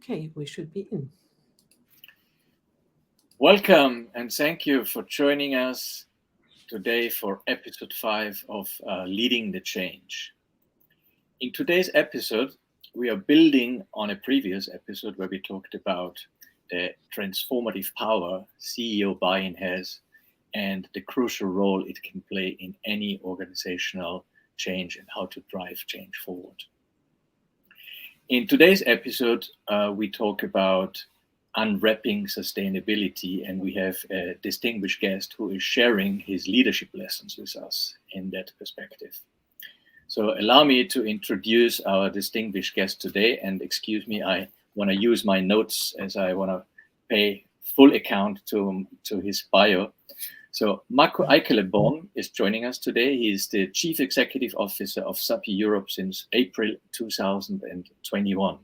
Okay, we should be in. Welcome and thank you for joining us today for episode 5 of Leading the Change. In today's episode, we are building on a previous episode where we talked about the transformative power CEO buy-in has and the crucial role it can play in any organizational change and how to drive change forward. In today's episode, we talk about unwrapping sustainability, and we have a distinguished guest who is sharing his leadership lessons with us in that perspective. So allow me to introduce our distinguished guest today, and excuse me, I want to use my notes as I want to pay full account to his bio. So Marco Eikelenboom is joining us today. He is the Chief Executive Officer of Sappi Europe since April 2021.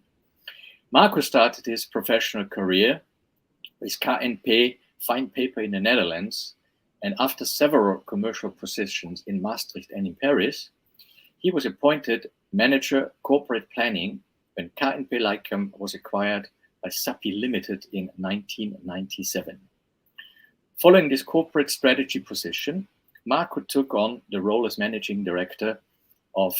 Marco started his professional career with KPl fine paper in the Netherlands, and after several commercial positions in Maastricht and in Paris, he was appointed Manager Corporate Planning when KPl was acquired by Sappi Limited in 1997. Following this corporate strategy position, Marco took on the role as Managing Director of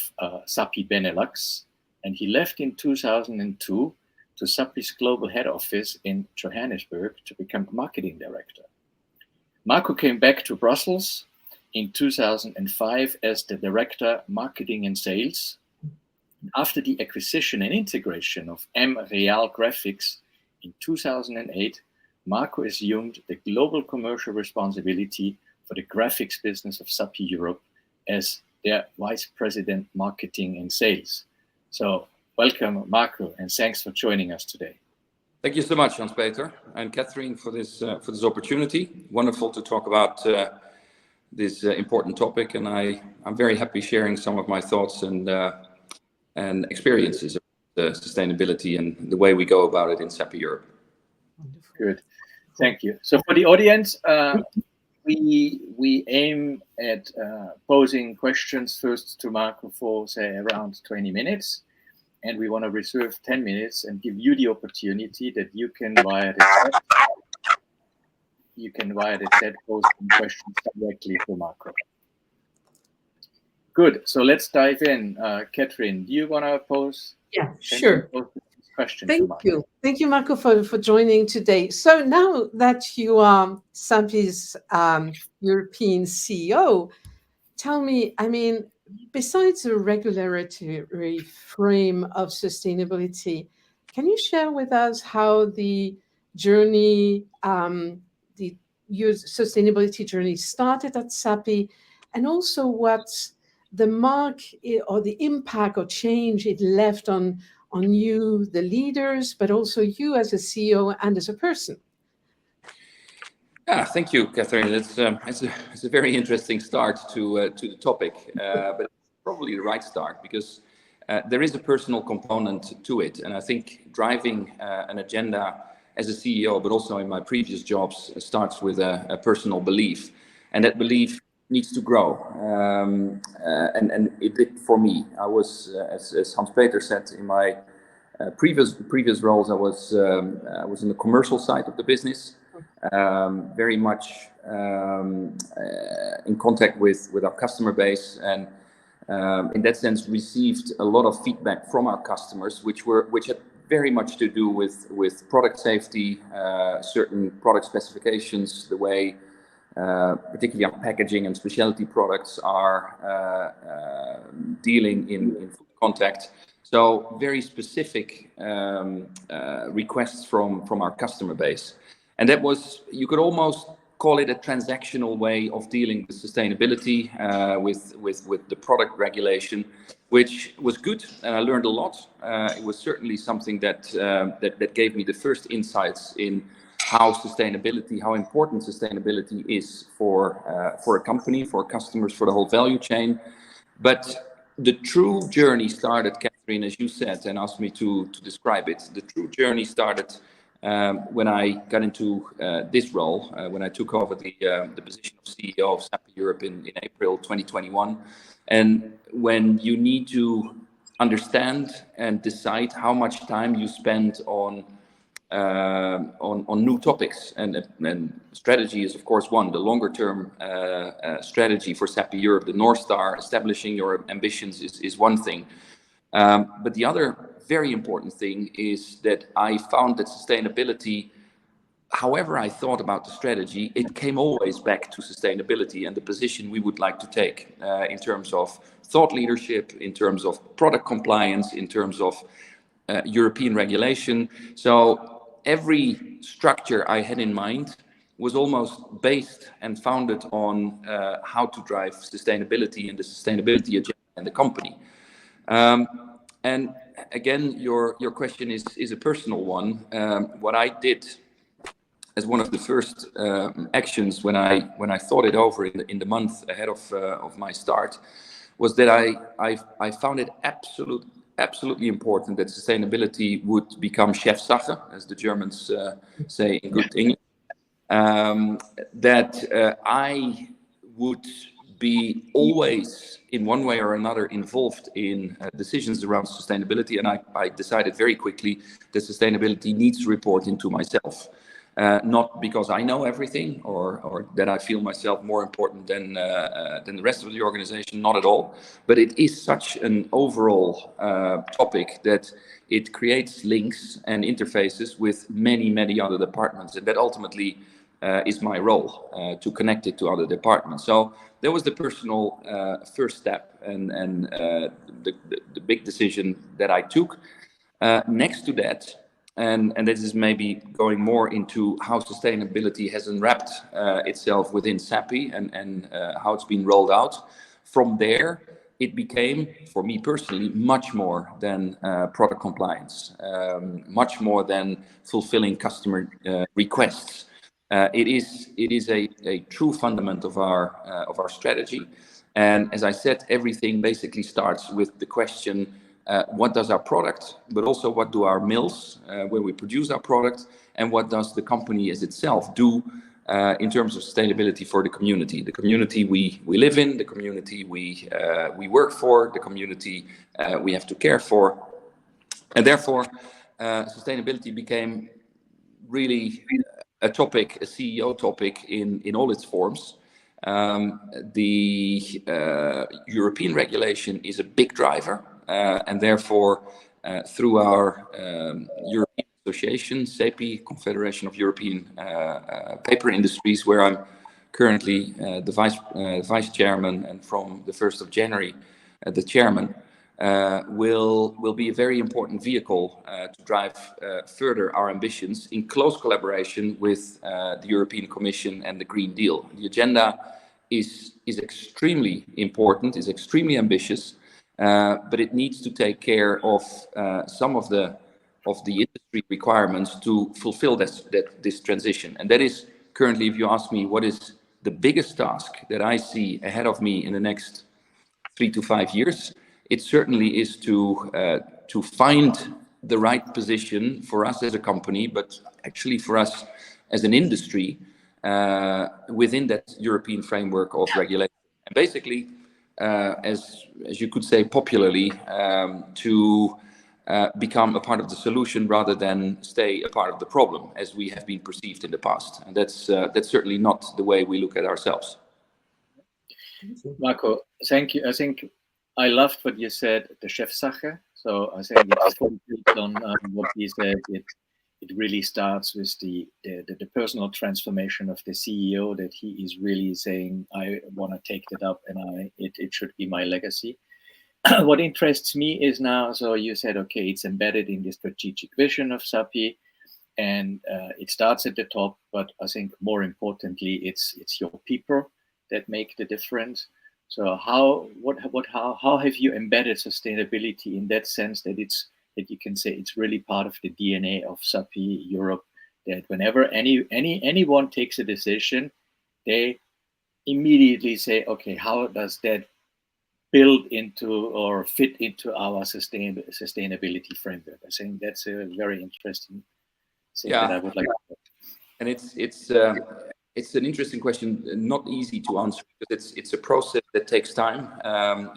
Sappi Benelux, and he left in 2002 to Sappi's global head office in Johannesburg to become Marketing Director. Marco came back to Brussels in 2005 as the Director Marketing and Sales. After the acquisition and integration of Real Graphics in 2008, Marco assumed the global commercial responsibility for the graphics business of Sappi Europe as their Vice President Marketing and Sales. So welcome, Marco, and thanks for joining us today. Thank you so much, Hans-Peter and Catherine, for this opportunity. Wonderful to talk about this important topic, and I'm very happy sharing some of my thoughts and experiences of the sustainability and the way we go about it in Sappi Europe. Good, thank you. So for the audience, we aim at posing questions first to Marco for say around 20 minutes. And we want to reserve 10 minutes and give you the opportunity that you can via the chat post some questions directly to Marco. Good. So let's dive in. Catherine, do you want to pose? Yeah, sure. Question Thank you. Thank you, Marco, for joining today. So now that you are Sappi's European CEO, tell me, besides the regulatory frame of sustainability, can you share with us how your sustainability journey started at Sappi, and also what the mark or the impact or change it left on you, the leaders, but also you as a CEO and as a person? Yeah, thank you, Catherine. It's a very interesting start to the topic, but it's probably the right start because there is a personal component to it, and I think driving an agenda as a CEO, but also in my previous jobs, starts with a personal belief, and that belief needs to grow, and it did for me. I was, as Hans-Peter said, in my previous roles, I was in the commercial side of the business. Very much in contact with our customer base, and in that sense received a lot of feedback from our customers, which had very much to do with product safety, certain product specifications, the way particularly our packaging and specialty products are dealing in food contact. So very specific requests from our customer base. And that was, you could almost call it a transactional way of dealing with sustainability, with the product regulation, which was good, and I learned a lot. It was certainly something that gave me the first insights in how important sustainability is for a company, for customers, for the whole value chain. But the true journey started, Catherine, as you said, and asked me to describe it. The true journey started when I got into this role, when I took over the position of CEO of Sappi Europe in April 2021. And when you need to understand and decide how much time you spend on new topics, and strategy is of course one. The longer term strategy for Sappi Europe, the North Star, establishing your ambitions is one thing. But the other very important thing is that I found that sustainability, however I thought about the strategy, it came always back to sustainability and the position we would like to take in terms of thought leadership, in terms of product compliance, in terms of European regulation. So every structure I had in mind was almost based and founded on how to drive sustainability and the sustainability agenda in the company. And again, your question is a personal one. What I did as one of the first actions when I thought it over in the month ahead of my start was that I found it absolutely important that sustainability would become Chefsache, as the Germans say in good English. That I would be always in one way or another involved in decisions around sustainability, and I decided very quickly that sustainability needs to report into myself. Not because I know everything or that I feel myself more important than the rest of the organization, not at all. But it is such an overall topic that it creates links and interfaces with many other departments, and that ultimately is my role, to connect it to other departments. So that was the personal first step and the big decision that I took. Next to that, and this is maybe going more into how sustainability has unwrapped itself within Sappi and how it's been rolled out. From there, it became, for me personally, much more than product compliance, much more than fulfilling customer requests. It is a true fundament of our strategy. And as I said, everything basically starts with the question, what does our product, but also what do our mills, where we produce our product, and what does the company as itself do in terms of sustainability for the community we live in, the community we work for, the community we have to care for. And therefore, sustainability became really a topic, a CEO topic in all its forms. The European regulation is a big driver. And therefore, through our European Association, Sappi, Confederation of European Paper Industries, where I'm currently the vice chairman, and from the 1st of January, the chairman, will be a very important vehicle to drive further our ambitions in close collaboration with the European Commission and the Green Deal. The agenda is extremely important, is extremely ambitious. But it needs to take care of some of the industry requirements to fulfill this transition. And that is currently, if you ask me, what is the biggest task that I see ahead of me in the next 3 to 5 years, it certainly is to find the right position for us as a company, but actually for us as an industry within that European framework of regulation. And basically, as you could say popularly, to become a part of the solution rather than stay a part of the problem, as we have been perceived in the past. And that's certainly not the way we look at ourselves. Marco, thank you. I think I loved what you said, the Chefsache. So I think it's built on what you said. It really starts with the personal transformation of the CEO, that he is really saying, I want to take that up and it should be my legacy. What interests me is now, so you said, okay, it's embedded in the strategic vision of Sappi, and it starts at the top, but I think more importantly, it's your people that make the difference. So how have you embedded sustainability in that sense that you can say it's really part of the DNA of Sappi Europe, that whenever anyone takes a decision, they immediately say, okay, how does that build into or fit into our sustainability framework? I think that's a very interesting thing that I would like to. And it's an interesting question, not easy to answer, because it's a process that takes time,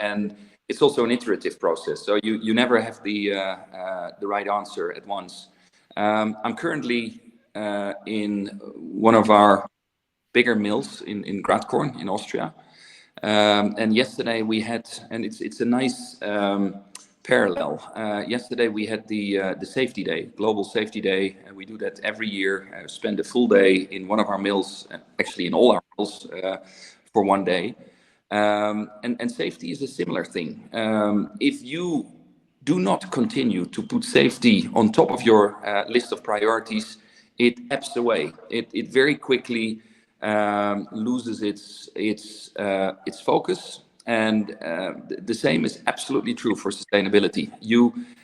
and it's also an iterative process. So you never have the right answer at once. I'm currently in one of our bigger mills in Gradkorn in Austria. And yesterday we had, and it's a nice parallel. Yesterday we had the safety day, global safety day. We do that every year. Spend a full day in one of our mills, actually in all our mills, for one day. And safety is a similar thing. If you do not continue to put safety on top of your list of priorities, it ebbs away. It very quickly loses its focus. And the same is absolutely true for sustainability.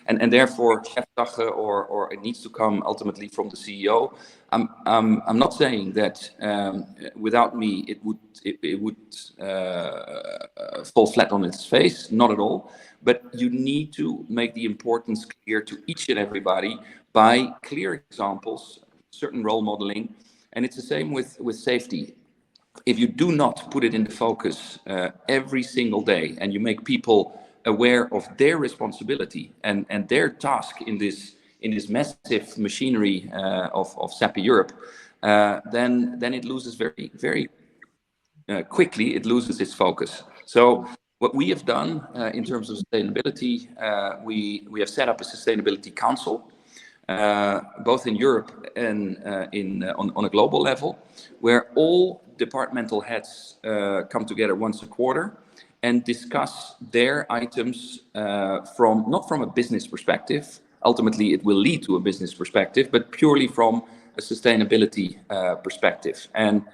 And therefore, Chefsache, or it needs to come ultimately from the CEO. I'm not saying that without me it would fall flat on its face. Not at all. But you need to make the importance clear to each and everybody by clear examples, certain role modeling, and it's the same with safety. If you do not put it in the focus every single day, and you make people aware of their responsibility and their task in this massive machinery of Sappi Europe, then it loses very quickly. It loses its focus. So what we have done in terms of sustainability, we have set up a sustainability council, both in Europe and on a global level, where all departmental heads come together once a quarter and discuss their items not from a business perspective. Ultimately, it will lead to a business perspective, but purely from a sustainability perspective. And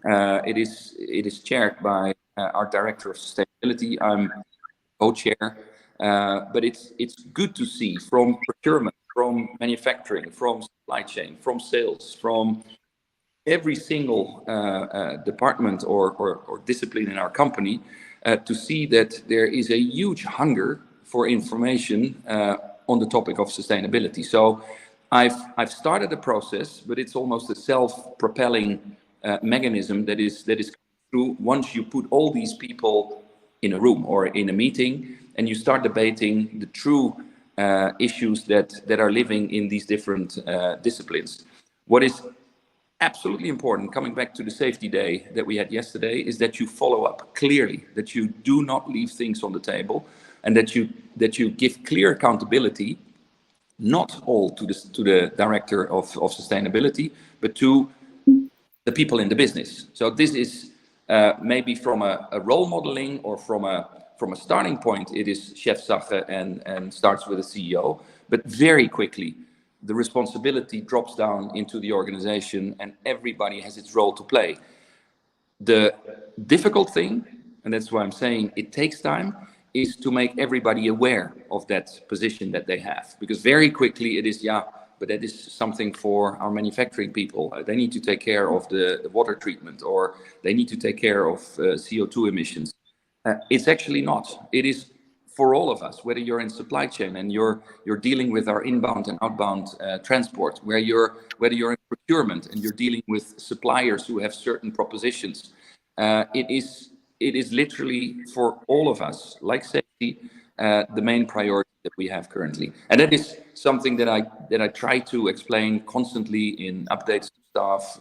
it is chaired by our director of sustainability. I'm co-chair, but it's good to see from procurement, from manufacturing, from supply chain, from sales, from every single department or discipline in our company, to see that there is a huge hunger for information on the topic of sustainability. So I've started a process, but it's almost a self-propelling mechanism that is through once you put all these people in a room or in a meeting and you start debating the true issues that are living in these different disciplines. What is absolutely important, coming back to the safety day that we had yesterday, is that you follow up clearly, that you do not leave things on the table, and that you give clear accountability, not all to the director of sustainability, but to the people in the business. So this is maybe from a role modeling or from a starting point, it is Chefsache and starts with a CEO, but very quickly the responsibility drops down into the organization and everybody has its role to play. The difficult thing, and that's why I'm saying it takes time, is to make everybody aware of that position that they have. Because very quickly it is, but that is something for our manufacturing people. They need to take care of the water treatment, or they need to take care of CO2 emissions. It's actually not. It is for all of us, whether you're in supply chain and you're dealing with our inbound and outbound transport, whether you're in procurement and you're dealing with suppliers who have certain propositions. It is literally for all of us, like safety, the main priority that we have currently, and that is something that I try to explain constantly in updates to staff,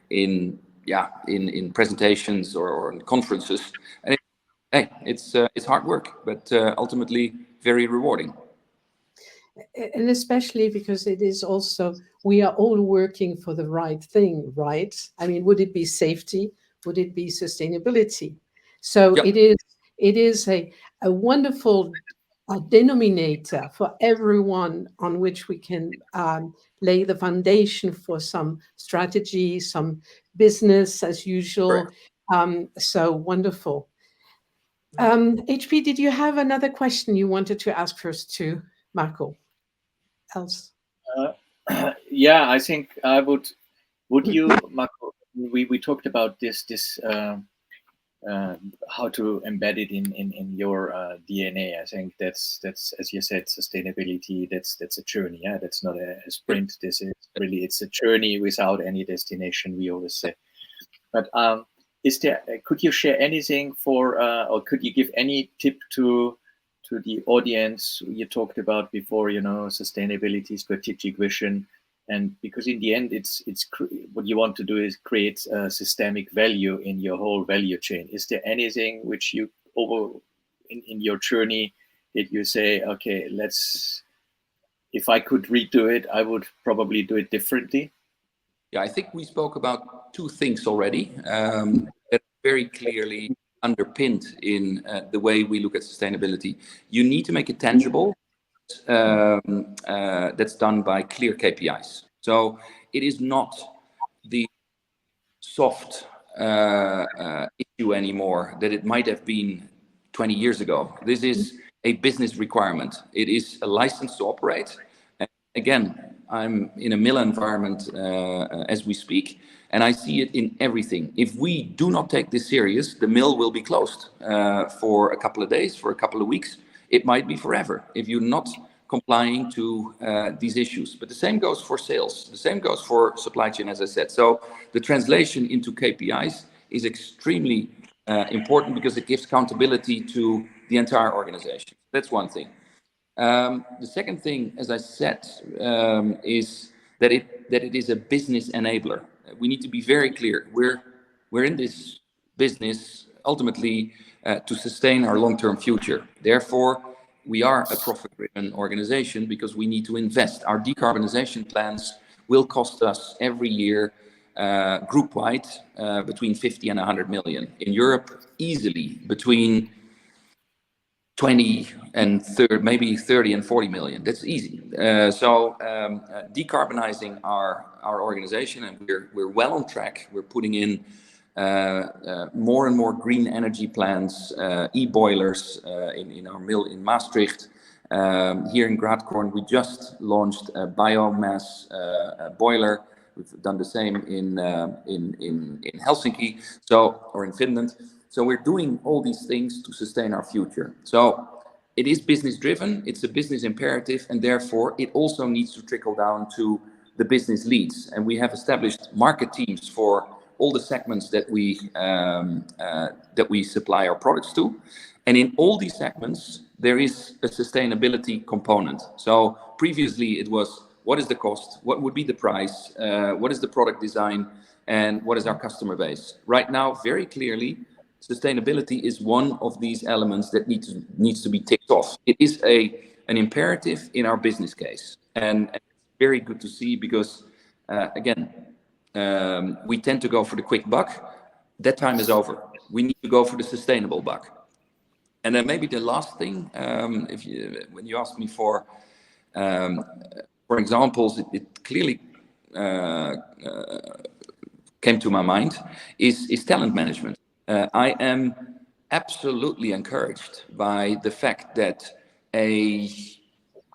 in presentations or in conferences. And it's hard work, but ultimately very rewarding. And especially because it is also, we are all working for the right thing, right? I mean, would it be safety? Would it be sustainability? So Yep. it is a wonderful denominator for everyone on which we can lay the foundation for some strategy, some business as usual. So wonderful. HP, did you have another question you wanted to ask first to Marco? Else? Yeah, I think I would. Would you, Marco? We talked about this how to embed it in your DNA. I think that's as you said, sustainability. That's a journey. Yeah, that's not a sprint. This is really, it's a journey without any destination, we always say. But could you share anything or could you give any tip to to the audience. You talked about before, sustainability, strategic vision, and because in the end, it's what you want to do is create systemic value in your whole value chain. Is there anything which you in your journey did you say, okay, if I could redo it, I would probably do it differently? Yeah, I think we spoke about two things already that are very clearly underpinned in the way we look at sustainability. You need to make it tangible. That's done by clear KPIs. So it is not the soft issue anymore that it might have been 20 years ago. This is a business requirement. It is a license to operate. And again, I'm in a mill environment as we speak, and I see it in everything. If we do not take this serious, the mill will be closed for a couple of days, for a couple of weeks. It might be forever if you're not complying to these issues. But the same goes for sales. The same goes for supply chain, as I said. So the translation into KPIs is extremely important because it gives accountability to the entire organization. That's one thing. The second thing, as I said, is that it is a business enabler. We need to be very clear. We're in this business ultimately to sustain our long-term future. Therefore, we are a profit-driven organization because we need to invest. Our decarbonization plans will cost us every year group-wide between 50 and 100 million. In Europe, easily between 20 and 30, maybe 30 and 40 million. That's easy. So decarbonizing our organization, and we're well on track. We're putting in more and more green energy plants, e-boilers in our mill in Maastricht. Here in Gradkorn, we just launched a biomass boiler. We've done the same in Helsinki, or in Finland. So we're doing all these things to sustain our future. So it is business driven, it's a business imperative, and therefore it also needs to trickle down to the business leads. And we have established market teams for all the segments that we supply our products to. And in all these segments, there is a sustainability component. So previously it was, what is the cost? What would be the price? What is the product design? And what is our customer base? Right now, very clearly, sustainability is one of these elements that needs to be ticked off. It is an imperative in our business case. And it's very good to see because, again, we tend to go for the quick buck. That time is over. We need to go for the sustainable buck. And then maybe the last thing, when you asked me for examples, it clearly came to my mind is talent management. I am absolutely encouraged by the fact that a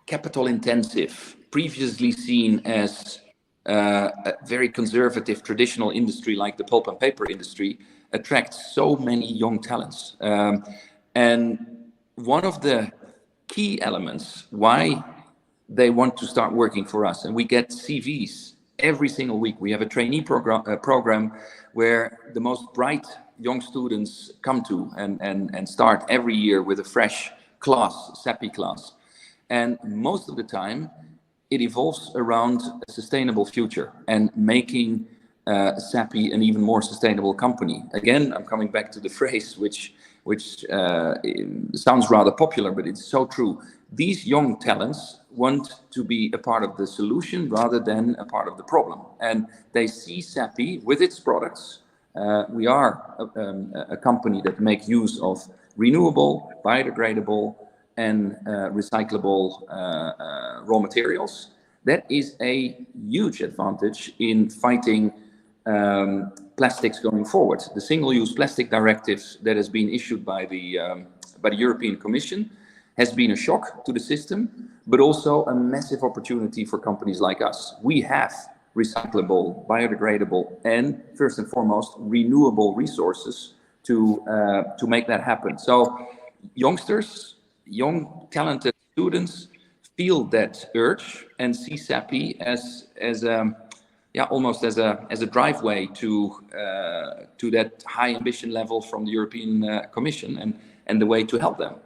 capital intensive, previously seen as a very conservative traditional industry like the pulp and paper industry, attracts so many young talents. And one of the key elements why they want to start working for us, and we get CVs every single week. We have a trainee program where the most bright young students come to and start every year with a fresh class, Sappi class. And most of the time, it evolves around a sustainable future and making Sappi an even more sustainable company. Again, I'm coming back to the phrase which sounds rather popular, but it's so true. These young talents want to be a part of the solution rather than a part of the problem. And they see Sappi with its products. We are a company that makes use of renewable, biodegradable, and recyclable raw materials. That is a huge advantage in fighting plastics going forward. The single-use plastic directive that has been issued by the European Commission has been a shock to the system, but also a massive opportunity for companies like us. We have recyclable, biodegradable, and first and foremost, renewable resources to make that happen. So youngsters, young talented students feel that urge and see Sappi as almost as a driveway to that high ambition level from the European Commission and the way to help them.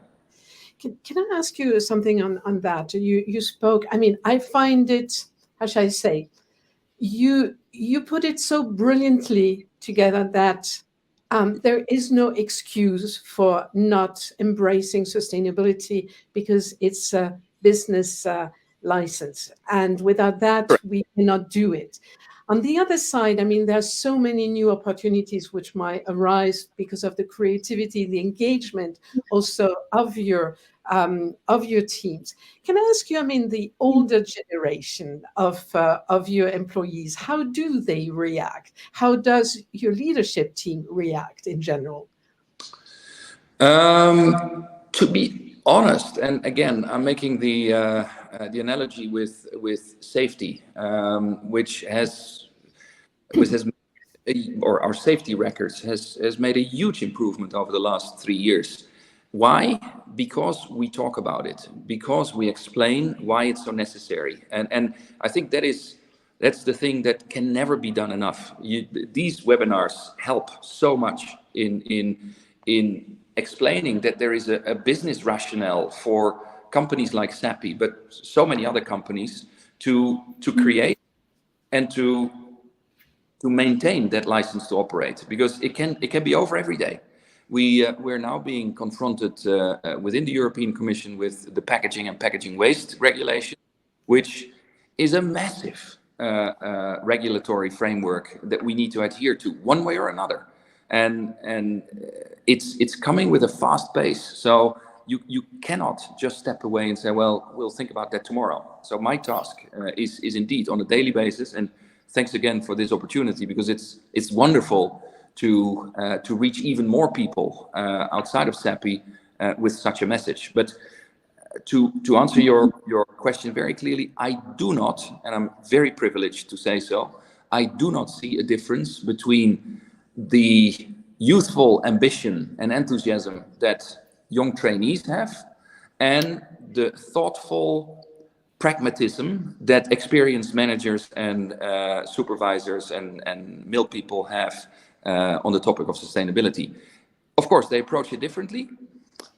Can I ask you something on that? You spoke, I mean, I find it, how shall I say, you put it so brilliantly together that there is no excuse for not embracing sustainability because it's a business license, and without that Correct. we cannot do it. On the other side, I mean, there's so many new opportunities which might arise because of the creativity, the engagement also of your teams. Can I ask you, I mean, the older generation of your employees, how do they react? How does your leadership team react in general? To be honest, and again, I'm making the analogy with safety, which has or our safety records has made a huge improvement over the last 3 years. Why? Because we talk about it, because we explain why it's so necessary, and I think that's the thing that can never be done enough. These webinars help so much in explaining that there is a business rationale for companies like Sappi, but so many other companies to create and to maintain that license to operate, because it can be over every day. We're now being confronted within the European Commission with the packaging and packaging waste regulation, which is a massive regulatory framework that we need to adhere to one way or another, and it's coming with a fast pace. So you cannot just step away and say, well, we'll think about that tomorrow. So my task is indeed on a daily basis, and thanks again for this opportunity, because it's wonderful to reach even more people outside of Sappi with such a message. But to answer your question very clearly, I do not, and I'm very privileged to say so, I do not see a difference between the youthful ambition and enthusiasm that young trainees have and the thoughtful pragmatism that experienced managers and supervisors and mill people have on the topic of sustainability. Of course, they approach it differently,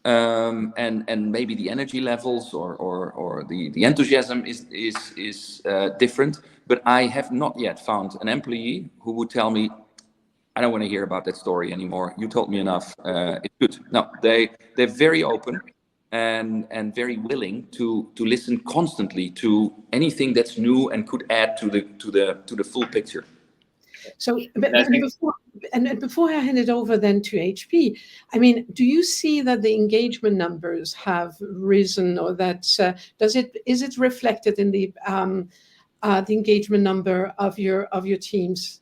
and maybe the energy levels or the enthusiasm is different. But I have not yet found an employee who would tell me, I don't want to hear about that story anymore. You told me enough. It's good. No, they're very open and very willing to listen constantly to anything that's new and could add to the full picture. So, and before I hand it over then to HP, I mean, do you see that the engagement numbers have risen, or that is it reflected in the engagement number of your teams?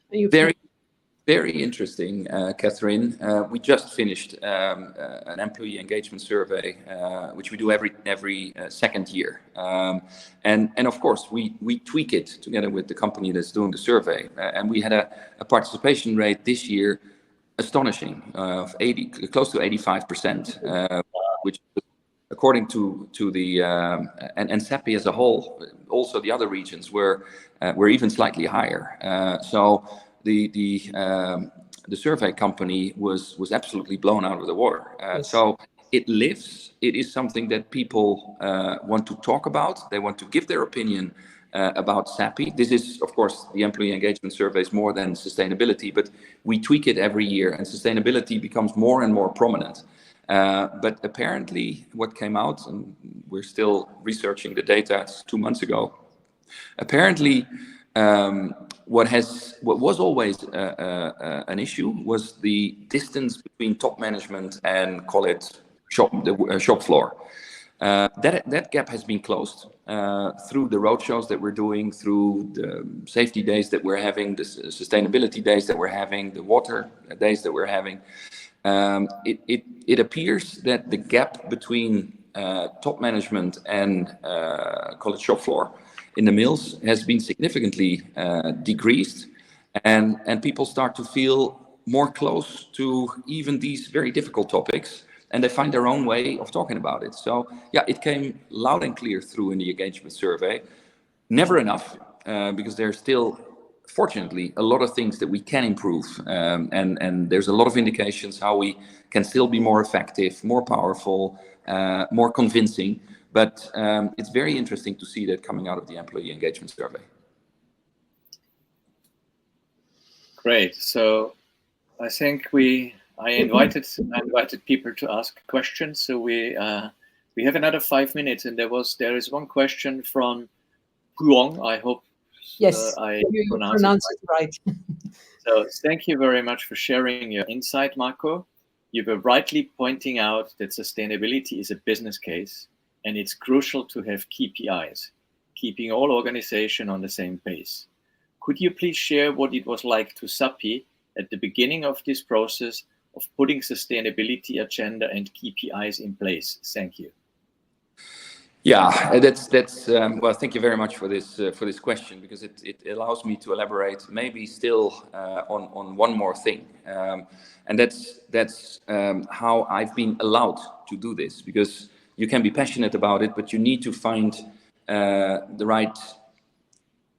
Very interesting, Catherine. We just finished an employee engagement survey, which we do every second year, and of course we tweak it together with the company that's doing the survey, and we had a participation rate this year astonishing of close to 85%, which according to the and Sappi as a whole, also the other regions were even slightly higher. So the survey company was absolutely blown out of the water. Yes. So it lives. It is something that people want to talk about. They want to give their opinion about Sappi. This is, of course, the employee engagement survey is more than sustainability, but we tweak it every year, and sustainability becomes more and more prominent. But apparently, what came out, and we're still researching the data, it's 2 months ago. Apparently, what was always an issue was the distance between top management and, call it, the shop floor. That gap has been closed through the roadshows that we're doing, through the safety days that we're having, the sustainability days that we're having, the water days that we're having. It appears that the gap between top management and, call it, shop floor in the mills has been significantly decreased, and people start to feel more close to even these very difficult topics, and they find their own way of talking about it. So yeah, it came loud and clear through in the engagement survey. Never enough, because there's still fortunately, a lot of things that we can improve, and there's a lot of indications how we can still be more effective, more powerful, more convincing. But it's very interesting to see that coming out of the employee engagement survey. Great. So I think I invited people to ask questions. So we have another 5 minutes, and there is one question from Puong. I hope Yes, I you pronounce it right. So thank you very much for sharing your insight, Marco. You were rightly pointing out that sustainability is a business case, and it's crucial to have KPIs, keeping all organizations on the same pace. Could you please share what it was like to Sappi at the beginning of this process of putting sustainability agenda and KPIs in place? Thank you. Yeah, that's well. Thank you very much for this question, because it allows me to elaborate maybe still on one more thing, and that's how I've been allowed to do this. Because you can be passionate about it, but you need to find the right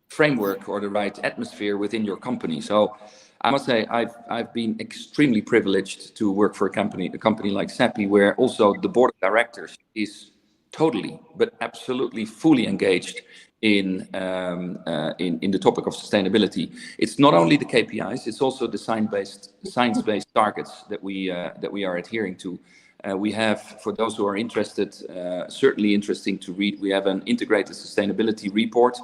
framework or the right atmosphere within your company. So I must say I've been extremely privileged to work for a company like Sappi, where also the board of directors is totally, but absolutely fully engaged in the topic of sustainability. It's not only the KPIs; it's also the science-based targets that we are adhering to. We have, for those who are interested, certainly interesting to read. We have an integrated sustainability report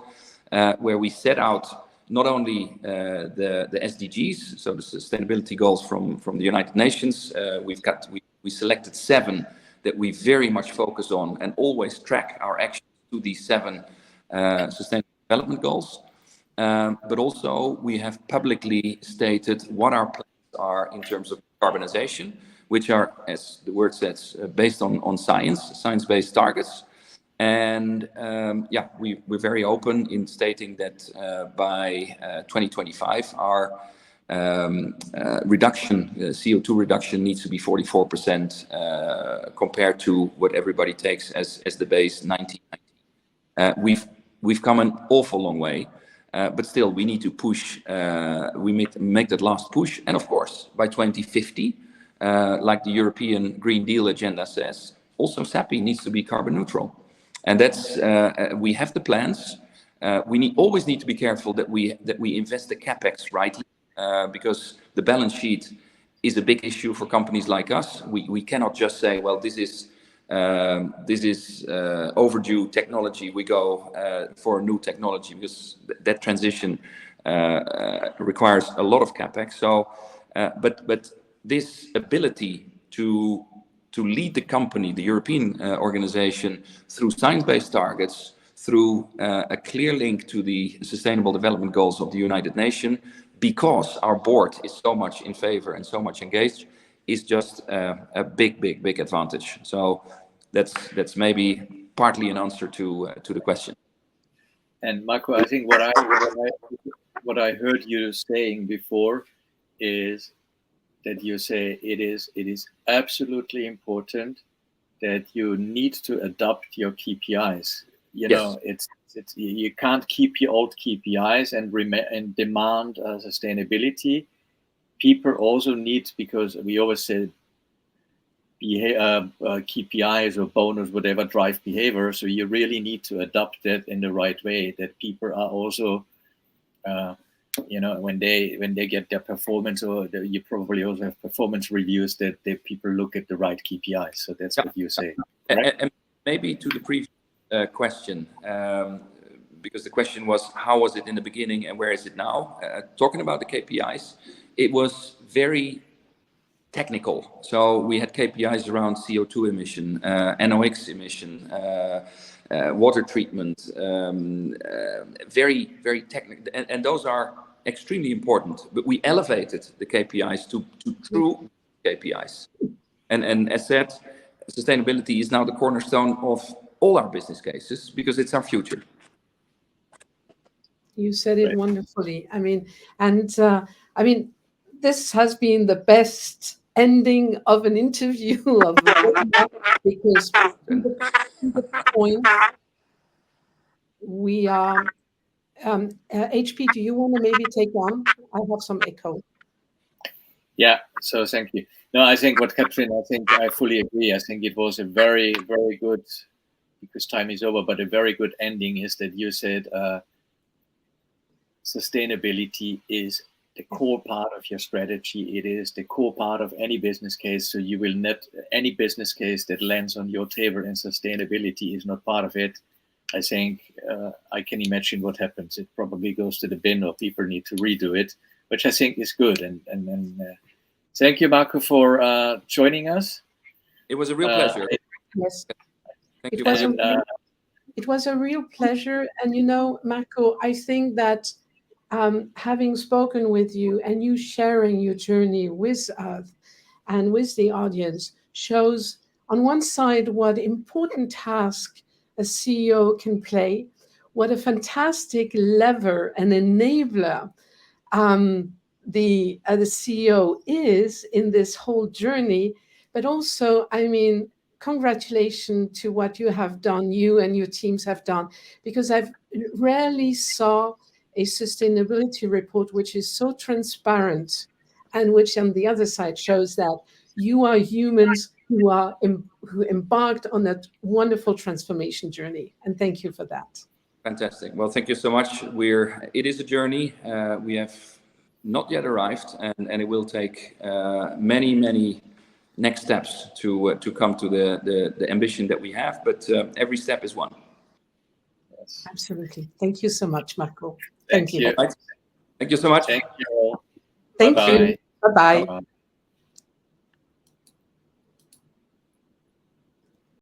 where we set out not only the SDGs, so the sustainability goals from the United Nations. We selected 7 that we very much focus on and always track our actions to these 7 sustainable development goals. But also we have publicly stated what our plans are in terms of decarbonization, which are, as the word says, based on science-based targets. And we're very open in stating that by 2025, our CO2 reduction needs to be 44% compared to what everybody takes as the base 1990. We've come an awful long way, but still we need to push. We make that last push, and of course by 2050, like the European Green Deal agenda says, also Sappi needs to be carbon neutral. And that's we have the plans. We always need to be careful that we invest the capex rightly, because the balance sheet is a big issue for companies like us. We cannot just say, well, this is overdue technology. We go for a new technology, because that transition requires a lot of capex. So, but this ability to lead the company, the European organization, through science-based targets, through a clear link to the Sustainable Development Goals of the United Nations, because our board is so much in favor and so much engaged, is just a big advantage. So that's maybe partly an answer to the question. And Marco, I think what I heard you saying before is that you say it is absolutely important that you need to adopt your KPIs. You know, it's you can't keep your old KPIs and demand sustainability. People also need, because we always say KPIs or bonus, whatever, drive behavior. So you really need to adopt that in the right way, that people are also when they get their performance, or you probably also have performance reviews, that people look at the right KPIs. So that's what you say. And maybe to the previous question, because the question was, how was it in the beginning and where is it now? Talking about the KPIs, it was very technical. So we had KPIs around CO2 emission, NOx emission, water treatment, very technical, and those are extremely important. But we elevated the KPIs to true KPIs, and as said, sustainability is now the cornerstone of all our business cases, because it's our future. You said it wonderfully. I mean, this has been the best ending of an interview because to the point, we are HP, do you want to maybe take on? I have some echo. Yeah, so thank you. No, I think what Katrin, I think I fully agree. I think it was a very, very good, because time is over, but a very good ending is that you said sustainability is the core part of your strategy. It is the core part of any business case. So you will not, any business case that lands on your table and sustainability is not part of it. I think I can imagine what happens. It probably goes to the bin, or people need to redo it, which I think is good. And thank you, Marco, for joining us. It was a real pleasure. Yes, Thank you. it was a real pleasure. And Marco, I think that having spoken with you and you sharing your journey with us and with the audience shows, on one side, what important task a CEO can play, what a fantastic lever and enabler the CEO is in this whole journey. But also, I mean, congratulations to what you have done, you and your teams have done, because I've rarely saw a sustainability report which is so transparent and which on the other side shows that you are humans who embarked on that wonderful transformation journey. And thank you for that. Fantastic. Well, thank you so much. It is a journey. We have not yet arrived, and it will take many next steps to come to the ambition that we have. But every step is one. Yes. Absolutely. Thank you so much, Marco. Thank you. Right. Thank you so much. Thank you all. Thank Bye-bye. you. Bye-bye. Bye-bye.